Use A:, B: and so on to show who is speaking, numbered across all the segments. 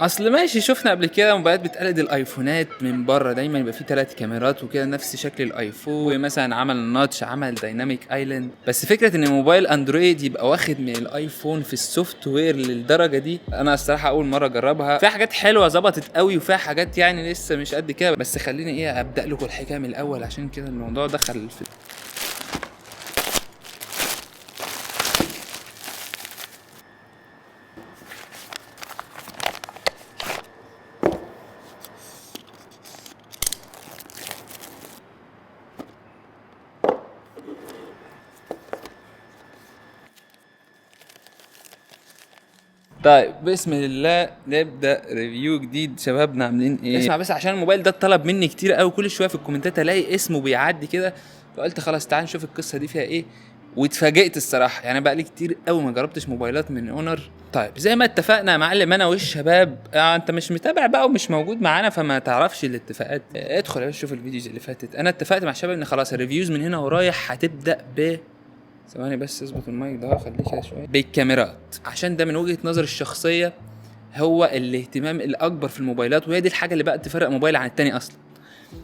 A: اصل ماشي، شفنا قبل كده موبايلات بتقلد الايفونات من بره، دايما يبقى فيه 3 كاميرات وكده نفس شكل الايفون، مثلا عمل ناتش، عمل دايناميك ايلاند. بس فكره ان موبايل اندرويد يبقى واخد من الايفون في السوفت وير للدرجه دي، انا الصراحه اول مره اجربها. فيها حاجات حلوه ظبطت قوي، وفيها حاجات يعني لسه مش قد كده. بس خليني ابدا لكم الحكايه من الاول، عشان كده الموضوع دخل في. طيب بسم الله نبدا ريفيو جديد. شبابنا عاملين ايه؟ اسمع بس، عشان الموبايل ده اتطلب مني كتير قوي، كل شويه في الكومنتات الاقي اسمه بيعدي كده، فقلت خلاص تعال نشوف القصه دي فيها ايه. واتفاجئت الصراحه، يعني بقى لي كتير قوي ما جربتش موبايلات من اونر. طيب زي ما اتفقنا يا معلم، انا والشباب انت مش متابع بقى ومش موجود معانا فما تعرفش الاتفاقات. ادخل يا باشا شوف الفيديوز اللي فاتت. انا اتفقت مع الشباب ان خلاص الريفيوز من هنا ورايح هتبدا ب ثواني بس اظبط المايك ده، خليه كده شويه، بالكاميرات، عشان ده من وجهه نظري الشخصيه هو الاهتمام الاكبر في الموبايلات، وهي دي الحاجه اللي بقى تفرق موبايل عن التاني اصلا.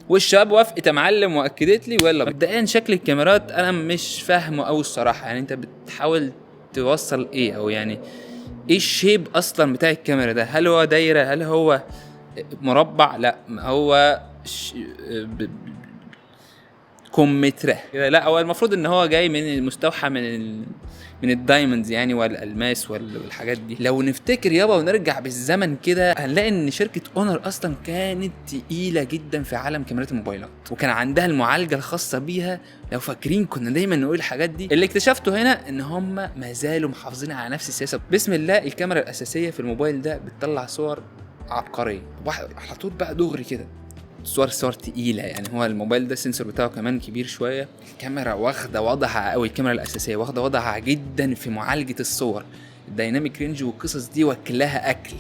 A: والشباب وافقت يا معلم واكدت لي. ويلا مبدئيا شكل الكاميرات انا مش فاهمه قوي الصراحه، يعني انت بتحاول توصل ايه، او يعني ايه الشيب اصلا بتاع الكاميرا ده؟ هل هو دايره؟ هل هو مربع؟ لا هو كمثرى كده. لا هو المفروض ان هو جاي من المستوحى من الدايموندز يعني، والالماس والحاجات دي. لو نفتكر يابا ونرجع بالزمن كده، هنلاقي ان شركه اونر اصلا كانت تقيله جدا في عالم كاميرات الموبايلات، وكان عندها المعالجه الخاصه بيها. لو فاكرين كنا دايما نقول الحاجات دي. اللي اكتشفته هنا ان هم ما زالوا محافظين على نفس السياسه. بسم الله، الكاميرا الاساسيه في الموبايل ده بتطلع صور عبقريه، على طول بقى دغري كده، صور تقيله. يعني هو الموبايل ده السنسور بتاعه كمان كبير شويه. الكاميرا واخده وضعها قوي، الكاميرا الاساسيه واخده وضعها جدا في معالجه الصور، الدايناميك رينج والقصص دي واكلها اكل.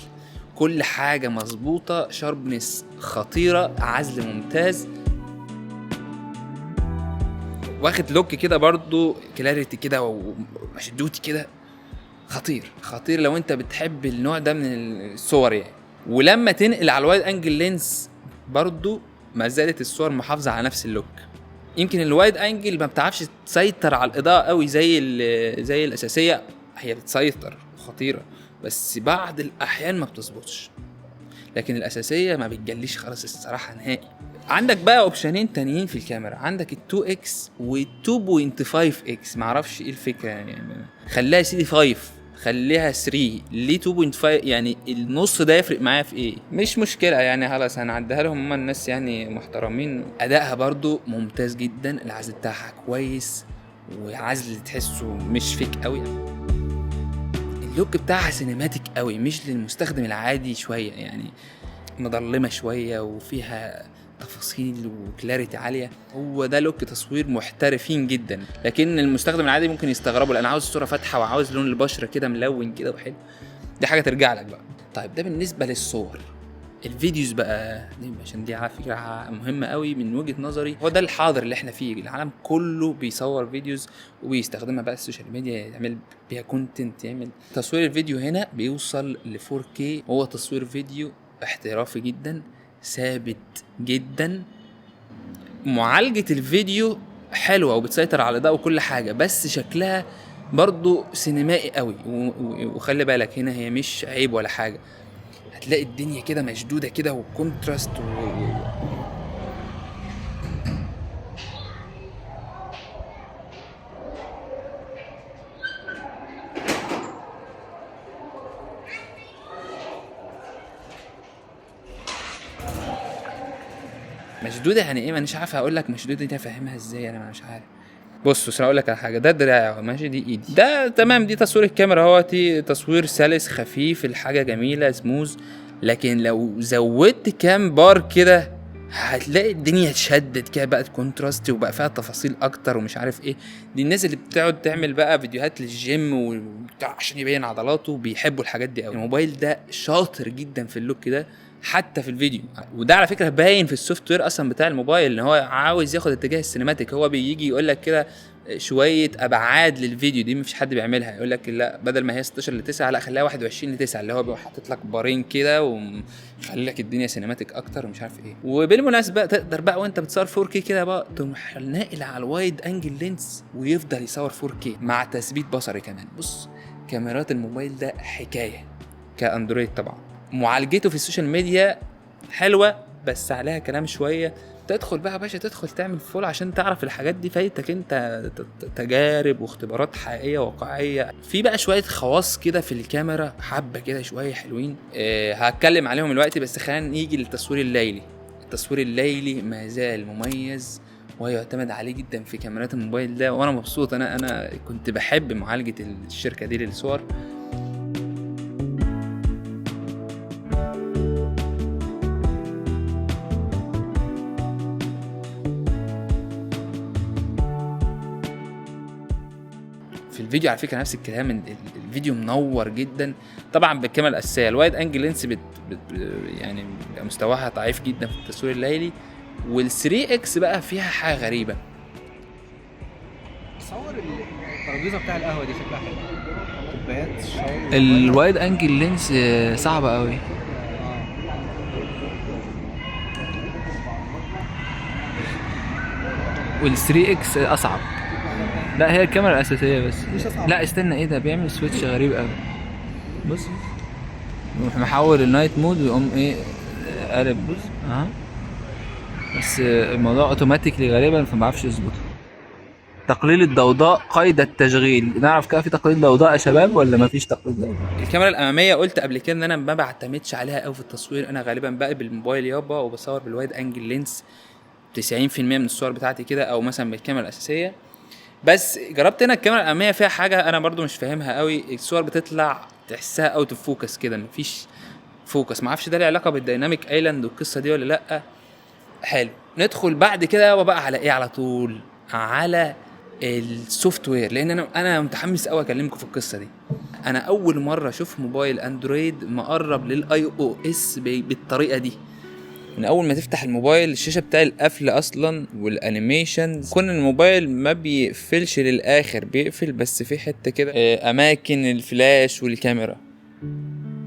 A: كل حاجه مظبوطه، شاربنس خطيره، عزل ممتاز، واخد لوك كده برضو، كلاريتي كده ومشدوتي كده، خطير خطير لو انت بتحب النوع ده من الصور يعني. ولما تنقل على الوايد انجل لينس برضو ما زالت الصور محافظه على نفس اللوك. يمكن الوايد انجل ما بتعرفش تسيطر على الاضاءه قوي زي الاساسيه، هي بتسيطر خطيره، بس بعض الاحيان ما بتظبطش. لكن الاساسيه ما بتجليش خالص الصراحه نهائي. عندك بقى اوبشنين تانيين في الكاميرا، عندك ال2 اكس وال2.5 اكس، معرفش ايه الفكره يعني. خليها سي دي 5، خليها 3، ليه 2.5؟ يعني النص ده يفرق معايا في ايه؟ مش مشكله يعني، خلاص هنعديها لهم، هم الناس يعني محترمين. ادائها برضو ممتاز جدا، العزل بتاعها كويس، وعزل تحسه مش فيك قوي. اللوك بتاعها سينماتيك قوي، مش للمستخدم العادي شويه يعني، مظلمه شويه وفيها تفاصيل وكلاريتي عاليه. هو ده لوك تصوير محترفين جدا، لكن المستخدم العادي ممكن يستغربه، لان عاوز الصوره فاتحه وعاوز لون البشره كده ملون كده وحلو. دي حاجه ترجع لك بقى. طيب ده بالنسبه للصور. الفيديوز بقى عشان دي على فكره مهمه قوي من وجهه نظري، هو ده الحاضر اللي احنا فيه. العالم كله بيصور فيديوز وبيستخدمها بقى السوشيال ميديا، يعمل بيها كونتنت. يعمل تصوير الفيديو هنا بيوصل ل 4K، هو تصوير فيديو احترافي جدا، ثابت جدا. معالجة الفيديو حلوة وبتسيطر على الأضاءة وكل حاجة، بس شكلها برضو سينمائي قوي. وخلي بالك هنا هي مش عيب ولا حاجة، هتلاقي الدنيا كده مشدودة كده وكونتراست مشدودة يعني ايه؟ ما مش عارف اقول لك مشدودة دي افهمها ازاي، انا مش عارف. بص اقول لك على حاجه، ده دراعي ماشي، دي ايدي، ده تمام، دي تصوير الكاميرا اهو، تصوير سلس خفيف، الحاجه جميله سموز. لكن لو زودت كام بار كده هتلاقي الدنيا اتشدت كده، بقت كونتراست وبقى فيها تفاصيل اكتر ومش عارف ايه. دي الناس اللي بتقعد تعمل بقى فيديوهات للجيم وبتاع عشان يبين عضلاته، بيحبوا الحاجات دي قوي. الموبايل ده شاطر جدا في اللوك ده، حتى في الفيديو. وده على فكره باين في السوفت وير اصلا بتاع الموبايل ان هو عاوز ياخد اتجاه السينماتيك. هو بيجي يقول لك كده شويه ابعاد للفيديو دي مفيش حد بيعملها، يقول لك لا بدل ما هي 16 ل 9 لا خليها 21 ل 9، اللي هو بيبقى حاطط لك بارين كده ومخلي لك الدنيا سينماتيك اكتر ومش عارف ايه. وبالمناسبه تقدر بقى وانت بتصور 4K كده بقى تروح ناقل على الوايد انجل لينس ويفضل يصور 4K مع تثبيت بصري كمان. بص كاميرات الموبايل ده حكايه كاندرويد طبعا. معالجته في السوشيال ميديا حلوه بس عليها كلام شويه. تدخل بقى يا باشا تدخل تعمل فول عشان تعرف الحاجات دي فايتك انت تجارب واختبارات حقيقيه واقعيه. في بقى شويه خواص كده في الكاميرا حبه كده شويه حلوين هتكلم عليهم دلوقتي. بس خلينا نيجي للتصوير الليلي. التصوير الليلي ما زال مميز ويعتمد عليه جدا في كاميرات الموبايل ده، وانا مبسوط. انا كنت بحب معالجه الشركه دي للصور. في الفيديو على فكره نفس الكلام، الفيديو منور جدا طبعا بالكاميرا الاساسيه. الوايد انجل لينس يعني مستواها ضعيف جدا في التصوير الليلي. وال3 اكس بقى فيها حاجه غريبه.
B: صور الترابيزه بتاع القهوه دي شكلها حلو، كوبايات الشاي.
A: الوايد انجل لينس صعبه قوي. وال3 اكس اصعب. لا هي الكاميرا الاساسيه بس. لا استنى ايه ده بيعمل سويتش غريب قوي. بص يروح محول النايت مود ويقوم ايه قلب. بص بس الموضوع اوتوماتيكلي غالبا فما بعرفش يظبطه. تقليل الضوضاء قيد التشغيل. نعرف كده في تقليل ضوضاء يا شباب ولا ما فيش تقليل ضوضاء؟ الكاميرا الاماميه قلت قبل كده ان انا ما بعتمدش عليها قوي في التصوير. انا غالبا بقى بالموبايل يابا وبصور بالوايد انجل لينس 90% من الصور بتاعتي كده، او مثلا بالكاميرا الاساسيه. بس جربت هنا الكاميرا الاماميه فيها حاجه انا برضو مش فاهمها قوي. الصور بتطلع تحسها اوت اوف فوكس كده، مفيش فوكس. ما اعرفش ده له علاقه بالديناميك ايلاند والقصه دي ولا لا. حلو. ندخل بعد كده بقى على ايه؟ على طول على السوفت وير، لان انا متحمس قوي اكلمكم في القصه دي. انا اول مره اشوف موبايل اندرويد مقرب للاي او اس بالطريقه دي. من اول ما تفتح الموبايل الشاشه بتاع القفل اصلا والانيميشنز، كون الموبايل ما بيقفلش للاخر، بيقفل بس في حته كده اماكن الفلاش والكاميرا.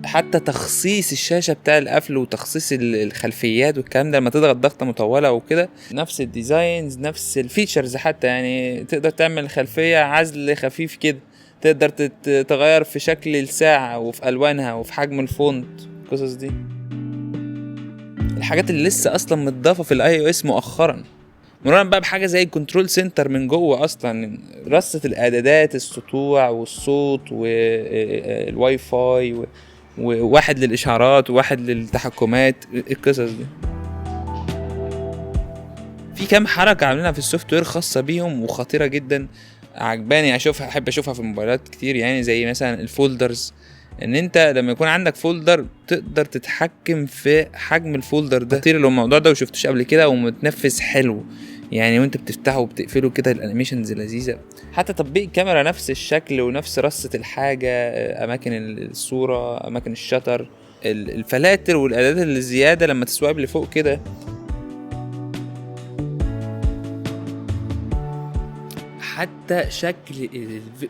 A: حتى تخصيص الشاشه بتاع القفل وتخصيص الخلفيات والكلام ده لما تضغط ضغطه مطوله وكده، نفس الديزاينز نفس الفيتشرز. حتى يعني تقدر تعمل خلفيه عزل خفيف كده، تقدر تغير في شكل الساعه وفي الوانها وفي حجم الفونت. القصص دي الحاجات اللي لسه اصلا متضافه في الاي او اس مؤخرا، مرورا بقى بحاجه زي الكنترول سنتر من جوه. اصلا رصه الاعدادات، السطوع والصوت والواي فاي وواحد للاشعارات وواحد للتحكمات. القصص دي في كام حركه عاملينها في السوفت وير خاصه بيهم وخطيره جدا، عجباني اشوفها، احب اشوفها في الموبايلات كتير. يعني زي مثلا الفولدرز، ان انت لما يكون عندك فولدر تقدر تتحكم في حجم الفولدر ده. خطير لو الموضوع ده وشفتوش قبل كده ومتنفذ حلو يعني، وانت بتفتحه وبتقفله كده الانيميشنز لذيذه. حتى تطبيق الكاميرا نفس الشكل ونفس رصه الحاجه، اماكن الصوره، اماكن الشطر، الفلاتر والاعدادات اللي زياده لما تسواب لفوق كده. حتى شكل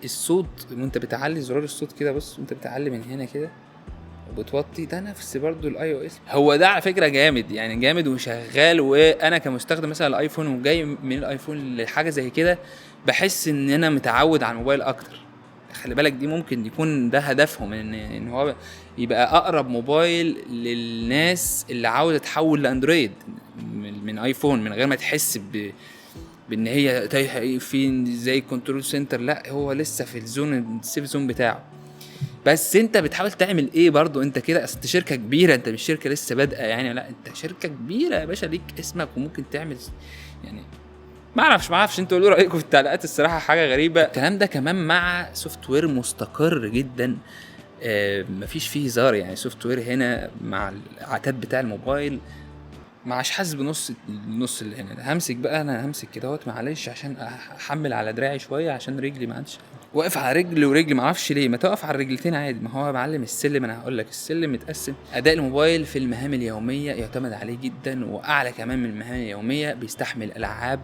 A: الصوت وانت بتعلي زرار الصوت كده، بص وانت بتعلي من هنا كده وبتوطي، ده نفس برضو الاي او اس. هو ده على فكره جامد يعني، جامد وشغال. وانا كمستخدم مثلا الايفون وجاي من الايفون لحاجه زي كده، بحس ان انا متعود على الموبايل اكتر. خلي بالك دي ممكن يكون ده هدفهم، ان هو يبقى اقرب موبايل للناس اللي عاوزه تحول لاندرويد من ايفون من غير ما تحس بان هي تايهه فين زي كنترول سنتر. لا هو لسه في الزون، السيف زون بتاعه. بس انت بتحاول تعمل ايه برضو انت كده؟ اصل انت شركه كبيره، انت مش شركه لسه بادئه يعني، لا انت شركه كبيره يا باشا، ليك اسمك وممكن تعمل يعني. ما اعرفش انتوا قولوا رايكم في التعليقات. الصراحه حاجه غريبه الكلام ده، كمان مع سوفت وير مستقر جدا. مفيش فيه هزار يعني. سوفت وير هنا مع العتاد بتاع الموبايل معش حاسس بنص النص اللي هنا ده. همسك بقى، انا همسك كده معلش عشان احمل على دراعي شويه عشان رجلي ما عادش. واقف على رجل ورجل، ما اعرفش ليه ما توقف على الرجلتين عادي. ما هو يا معلم السلم، انا هقول لك السلم متقسم. اداء الموبايل في المهام اليوميه يعتمد عليه جدا، واعلى كمان من المهام اليوميه. بيستحمل العاب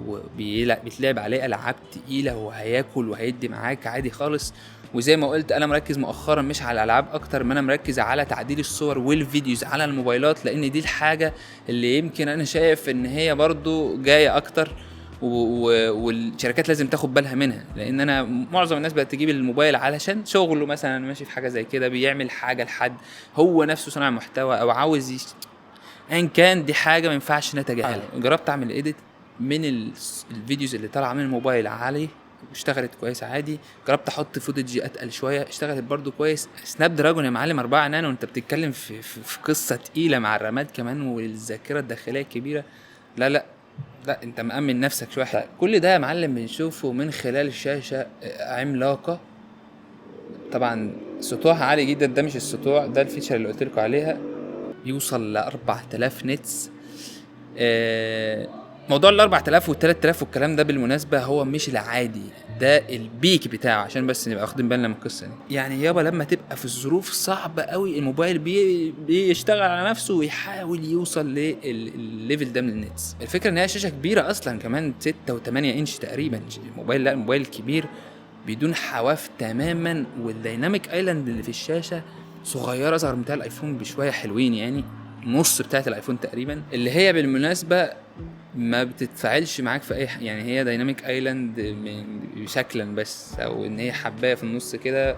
A: وبيتلعب عليه العاب تقيله، وهياكل وهيدي معاك عادي خالص. وزي ما قلت انا مركز مؤخرا مش على الالعاب اكتر ما انا مركز على تعديل الصور والفيديوز على الموبايلات، لان دي الحاجه اللي يمكن انا شايف ان هي برضو جايه اكتر، والشركات لازم تاخد بالها منها. لان انا معظم الناس بقت تجيب الموبايل علشان شغله مثلا، ماشي في حاجه زي كده، بيعمل حاجه لحد هو نفسه صانع محتوى او عاوز ان كان دي حاجه ما ينفعش نتجاهلها. جربت اعمل ايديت من الفيديوز اللي طالعه من الموبايل عليه، اشتغلت كويس عادي. جربت احط فوتج اتقل شويه، اشتغلت برضو كويس. سناب دراجون يا معلم 4 نانو، انت بتتكلم في قصه تقيله مع الرامات كمان والذاكره الداخليه الكبيره. لا انت مأمن نفسك شويه. كل ده يا معلم بنشوفه من خلال شاشه عملاقه. طبعا سطوعها عالي جدا، ده مش السطوع، ده الفيتشر اللي قلت لكم عليها، يوصل ل 4000 نتس. موضوع ال 4000 وال 3000 والكلام ده بالمناسبه هو مش العادي، ده البيك بتاعه، عشان بس نبقى واخدين بالنا من القصه دي. يعني يابا لما تبقى في الظروف صعبه قوي الموبايل بيشتغل على نفسه ويحاول يوصل للليفل ده من النتس. الفكره ان هي شاشه كبيره اصلا كمان 6 و8 انش تقريبا. الموبايل لا الموبايل كبير بدون حواف تماما، والديناميك ايلاند اللي في الشاشه صغيره، اصغر من بتاع الايفون بشويه حلوين، يعني نص بتاعت الايفون تقريبا، اللي هي بالمناسبه ما بتتفاعلش معاك في اي يعني هي دايناميك ايلاند شكلا بس، او ان هي حبايه في النص كده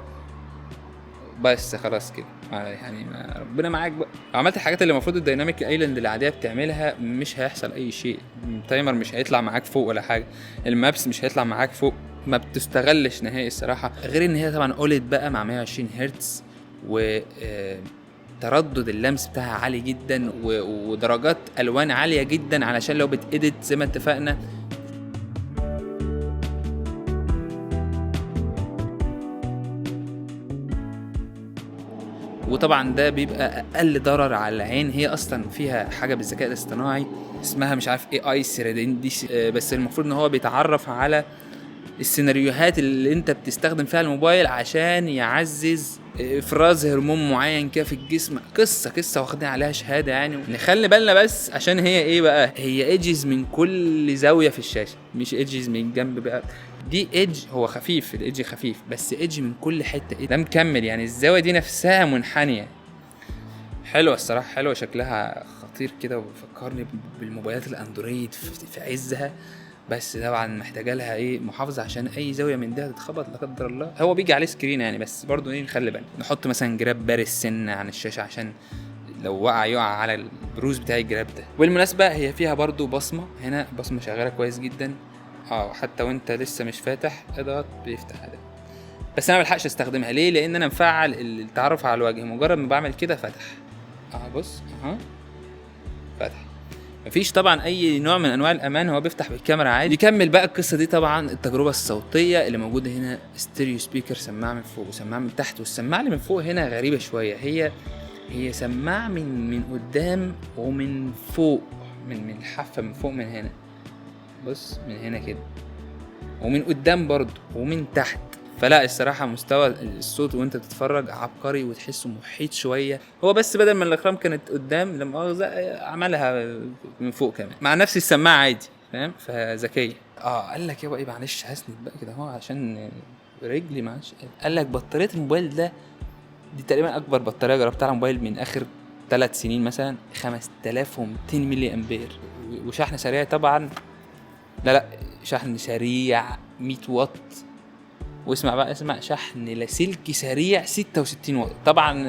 A: بس خلاص كده يعني ربنا معاك بقى. عملت الحاجات اللي المفروض الدايناميك ايلاند العاديه بتعملها مش هيحصل اي شيء. التايمر مش هيطلع معاك فوق ولا حاجه، المابس مش هيطلع معاك فوق، ما بتستغلش نهائي الصراحه. غير ان هي طبعا اوليد بقى مع 120 هرتز، و تردد اللمس بتاعها عالي جدا، ودرجات الوان عاليه جدا علشان لو بتإيديت زي ما اتفقنا. وطبعا ده بيبقى اقل ضرر على العين. هي اصلا فيها حاجه بالذكاء الاصطناعي اسمها مش عارف اي سيريدين دي، بس المفروض ان هو بيتعرف على السيناريوهات اللي انت بتستخدم فيها الموبايل عشان يعزز افراز هرمون معين كده في الجسم. قصه واخدين عليها شهاده يعني. نخلي بالنا بس عشان هي ايه بقى، هي ايدجز من كل زاويه في الشاشه، مش ايدجز من جنب بقى. دي ايدج هو خفيف، الايدج خفيف بس ايدج من كل حته، ده مكمل يعني الزاويه دي نفسها منحنيه. حلوه الصراحه، حلوه شكلها خطير كده، وبيفكرني بالموبايلات الاندرويد في عزها. بس طبعا محتاجه لها ايه محافظه عشان اي زاويه من ده تتخبط لا قدر الله. هو بيجي عليه سكرين يعني، بس برضو ايه نخلي بالنا نحط مثلا جراب بارز سن عن الشاشه عشان لو يقع على البروز بتاع الجراب ده. والمناسبه هي فيها برضو بصمه هنا، بصمه شغاله كويس جدا. حتى وانت لسه مش فاتح اضغط بيفتح ده، بس انا ملحقش استخدمها ليه؟ لان انا مفعل التعرف على الوجه، مجرد ما بعمل كده فتح. بص فتح، مفيش طبعا اي نوع من انواع الامان، هو بيفتح بالكاميرا عادي. يكمل بقى القصه دي طبعا التجربه الصوتيه اللي موجوده هنا، ستيريو سبيكر، سماعه من فوق وسماعه من تحت. والسماعه اللي من فوق هنا غريبه شويه، هي سماعه من قدام ومن فوق، من الحافه من فوق، من هنا بص، من هنا كده، ومن قدام برضو، ومن تحت. فلا الصراحه مستوى الصوت وانت بتتفرج عبقري، وتحسه محيط شويه. هو بس بدل ما الاخرام كانت قدام لما عملها من فوق كمان مع نفس السماعه عادي، فاهم؟ فذكيه. قال لك يابا ايه معلش هسند بقى كده اهو عشان رجلي معلش. قال لك بطاريه الموبايل ده دي تقريبا اكبر بطاريه جربتها على الموبايل من اخر 3 سنين مثلا، 5200 ملي امبير، وشحن سريع طبعا. لا شحن سريع 100 واط. واسمع بقى، اسمع، شحن لاسلكي سريع 66 واط طبعا.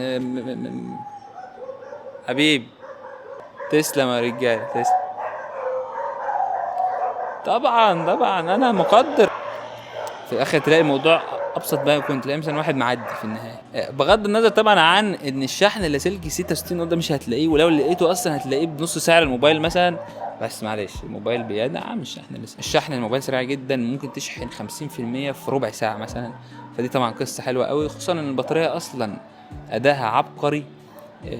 A: حبيب تسلم يا رجاله، تسلم. طبعا انا مقدر. في الاخر تلاقي الموضوع ابسط بقى، يكون تلاقي مثلا واحد معدي في النهايه، بغض النظر طبعا عن ان الشحن اللاسلكي 66 واط ده مش هتلاقيه، ولو لقيته اصلا هتلاقيه بنص سعر الموبايل مثلا. بس معلش الموبايل بيدعم الشحن الموبايل سريع جدا، ممكن تشحن 50% في ربع ساعه مثلا. فدي طبعا قصه حلوه قوي، خصوصا ان البطاريه اصلا اداها عبقري.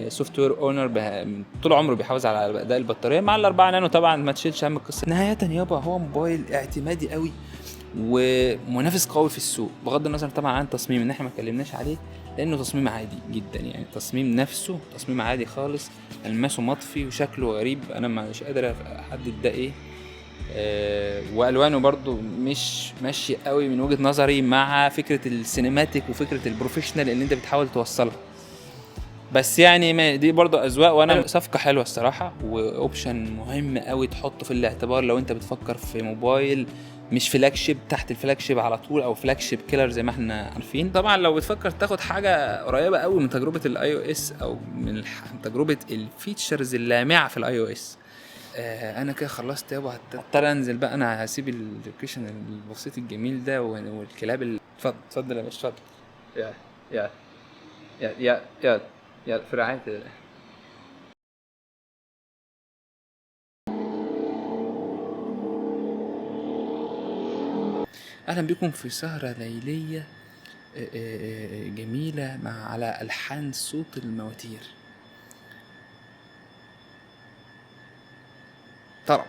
A: سوفت وير اونر طول عمره بيحافظ على اداء البطاريه مع ال4 نانو. طبعا ما تشيلش هم القصه. نهايه يابا هو موبايل اعتمادي قوي، ومنافس قوي في السوق، بغض النظر طبعا عن التصميم ان احنا ما اتكلمناش عليه لانه تصميم عادي جدا يعني. التصميم نفسه تصميم عادي خالص، الماسه مطفي وشكله غريب، انا مش قادر احدد ده ايه. والوانه برضو مش ماشي قوي من وجهة نظري مع فكرة السينماتيك وفكرة البروفيشنال اللي انت بتحاول توصلها. بس يعني دي برضو اذواق، وانا صفقة حلوة الصراحة، واوبشن مهم قوي تحطه في الاعتبار لو انت بتفكر في موبايل مش فلاج شيب تحت الفلاج شيب على طول، او فلاج شيب كيلر زي ما احنا عارفين. طبعا لو بتفكر تاخد حاجة قريبة قوي من تجربة الاي او اس، او من تجربة الفيتشرز اللامعة في الاي او اس. انا كده خلصت يابا، هضطر انزل بقى، انا هسيب اللوكيشن البسيط الجميل ده والكلاب اتفضل يا باشا، اتفضل. يا يا يا في رعاية الله. اهلا بكم في سهرة ليلية جميلة على الحان صوت المواتير. طرب.